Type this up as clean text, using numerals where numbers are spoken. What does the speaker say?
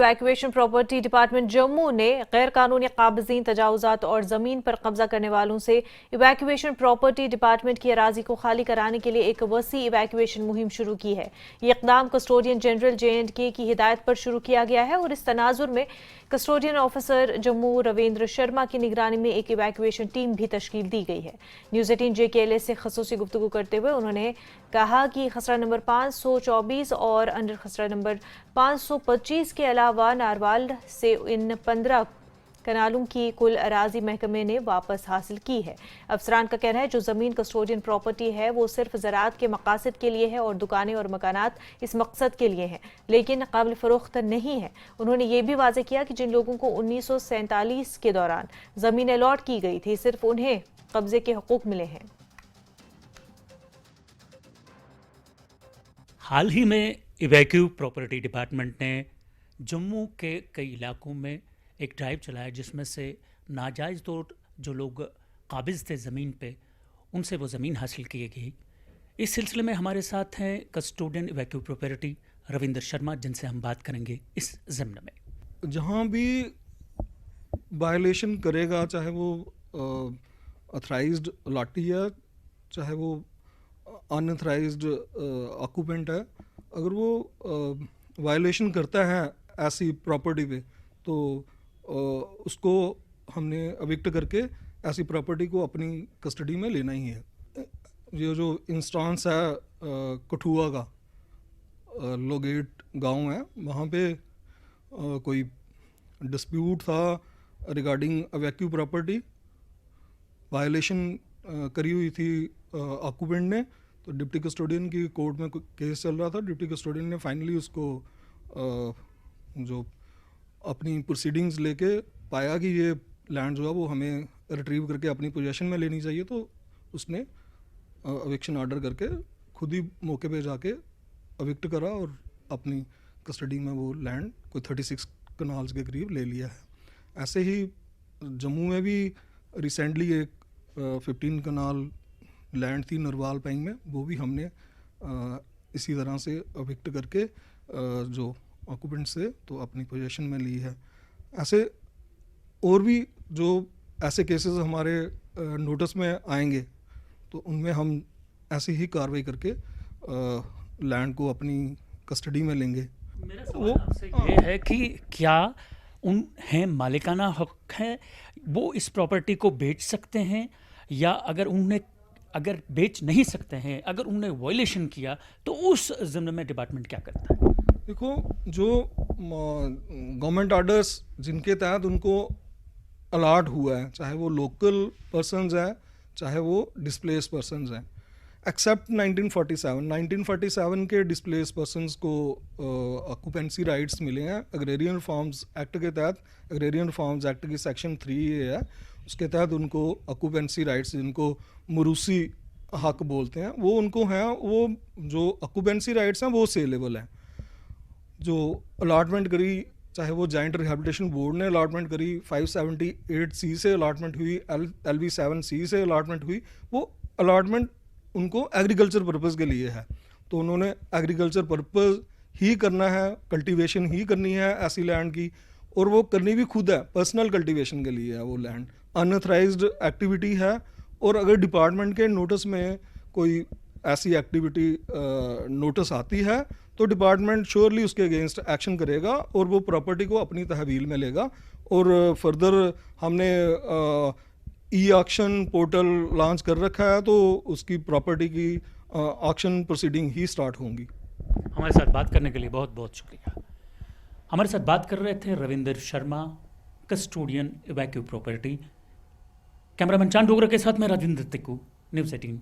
Evacuation property department Jammu ने गैर कानूनी काबज़ीन तजावुज़ात और ज़मीन पर कब्जा करने वालों से इवैक्यूएशन प्रॉपर्टी डिपार्टमेंट की अराजी को खाली कराने के लिए एक वसी इवैक्यूएशन मुहिम शुरू की है। ये इक़दाम कस्टोडियन जनरल J&K की हिदायत पर शुरू किया गया है और इस तनाजुर में कस्टोडियन ऑफिसर जम्मू रविंद्र शर्मा की निगरानी में एक इवैक्यूएशन टीम भी तश्कील दी गई है। न्यूज़ 18 JKLA से खसूसी गुफ्तगू करते हुए उन्होंने कहा कि खसरा नंबर 524 और अंडर खसरा नंबर 525 के अलावा नारवाल से इन 15 कनालों की कुल अराजी महकमे ने वापस हासिल की है। अफसरान का कहना है जो ज़मीन कस्टोडियन प्रॉपर्टी है वो सिर्फ ज़राअत के मकासद के लिए है और दुकानें और मकानात इस मकसद के लिए हैं, लेकिन काबिल फ़रोख्त नहीं है। उन्होंने ये भी वाज़ेह किया कि जिन लोगों को 1947 के दौरान ज़मीन अलॉट की गई थी सिर्फ उन्हें कब्जे के हकूक मिले हैं। हाल ही में इवैक्यू प्रॉपर्टी डिपार्टमेंट ने जम्मू के कई इलाकों में एक ड्राइव चलाया जिसमें से नाजायज़ तौर जो लोग काबिज़ थे ज़मीन पे उनसे वो ज़मीन हासिल की गई। इस सिलसिले में हमारे साथ हैं custodian evacuee property Ravindra Sharma, जिनसे हम बात करेंगे इस ज़िम्न में। जहाँ भी वायलेशन करेगा, चाहे वो अथराइज्ड अलाटी है, चाहे वो अनअथराइज्ड ऑक्यूपेंट है, अगर वो वायलेशन करता है ऐसी प्रॉपर्टी पे तो उसको हमने अविक्ट करके ऐसी प्रॉपर्टी को अपनी कस्टडी में लेना ही है। ये जो इंस्टांस है कठुआ का लोगेट गांव है, वहाँ पे कोई डिस्प्यूट था रिगार्डिंग इवैक्यू प्रॉपर्टी। वायलेशन करी हुई थी ऑक्यूपेंट ने, तो डिप्टी कस्टोडियन की कोर्ट में केस चल रहा था। डिप्टी कस्टोडियन ने फाइनली उसको जो अपनी प्रोसीडिंग्स लेके पाया कि ये लैंड जो है वो हमें रिट्रीव करके अपनी पोजीशन में लेनी चाहिए, तो उसने एविक्शन ऑर्डर करके खुद ही मौके पे जाके एविक्ट करा और अपनी कस्टडी में वो लैंड कोई 36 कनाल्स के करीब ले लिया है। ऐसे ही जम्मू में भी रिसेंटली एक 15 कनाल लैंड थी नरवाल पैंग में, वो भी हमने इसी तरह से एविक्ट करके जो ऑक्यूपेंट से तो अपनी पोजीशन में ली है। ऐसे और भी जो ऐसे केसेस हमारे नोटिस में आएंगे तो उनमें हम ऐसी ही कार्रवाई करके लैंड को अपनी कस्टडी में लेंगे। मेरा सवाल आपसे ये है कि क्या उन्हें मालिकाना हक है, वो इस प्रॉपर्टी को बेच सकते हैं, या अगर बेच नहीं सकते हैं, अगर उन्होंने वायलेशन किया तो उस ज़िम्न में डिपार्टमेंट क्या करता है? देखो, जो गवर्नमेंट ऑर्डर्स जिनके तहत उनको अलाट हुआ है, चाहे वो लोकल पर्सन्स हैं चाहे वो डिस्प्लेस पर्सन्स हैं, एक्सेप्ट 1947 के डिस्प्लेस पर्सन्स को ऑक्यूपेंसी राइट्स मिले हैं एग्रेरियन रिफॉर्म्स एक्ट के तहत। एग्रेरियन रिफॉर्म्स एक्ट की सेक्शन 3 है, उसके तहत उनको ऑक्यूपेंसी राइट्स, जिनको मुरूसी हक बोलते हैं, वो उनको हैं। वो जो ऑक्यूपेंसी राइट्स हैं वो सेलेबल हैं। जो अलाटमेंट करी, चाहे वो जॉइंट रिहैबिलिटेशन बोर्ड ने अलाटमेंट करी, 578C से अलाटमेंट हुई, LV7C से अलाटमेंट हुई, वो अलाटमेंट उनको एग्रीकल्चर पर्पज़ के लिए है। तो उन्होंने एग्रीकल्चर पर्पज़ ही करना है, कल्टीवेशन ही करनी है ऐसी लैंड की, और वो करनी भी खुद है, पर्सनल कल्टीवेशन के लिए है वो लैंड। अनअथराइज्ड एक्टिविटी है, और अगर डिपार्टमेंट के नोटिस में कोई ऐसी एक्टिविटी नोटिस आती है तो डिपार्टमेंट श्योरली उसके अगेंस्ट एक्शन करेगा और वो प्रॉपर्टी को अपनी तहवील में लेगा। और फर्दर हमने ई ऑक्शन पोर्टल लॉन्च कर रखा है, तो उसकी प्रॉपर्टी की ऑक्शन प्रोसीडिंग ही स्टार्ट होंगी। हमारे साथ बात करने के लिए बहुत बहुत शुक्रिया। हमारे साथ बात कर रहे थे Ravindra Sharma, custodian evacuee property. Cameraman Chand Dogra के साथ मैं राजेंद्र तिक्कू, न्यूज़ 18।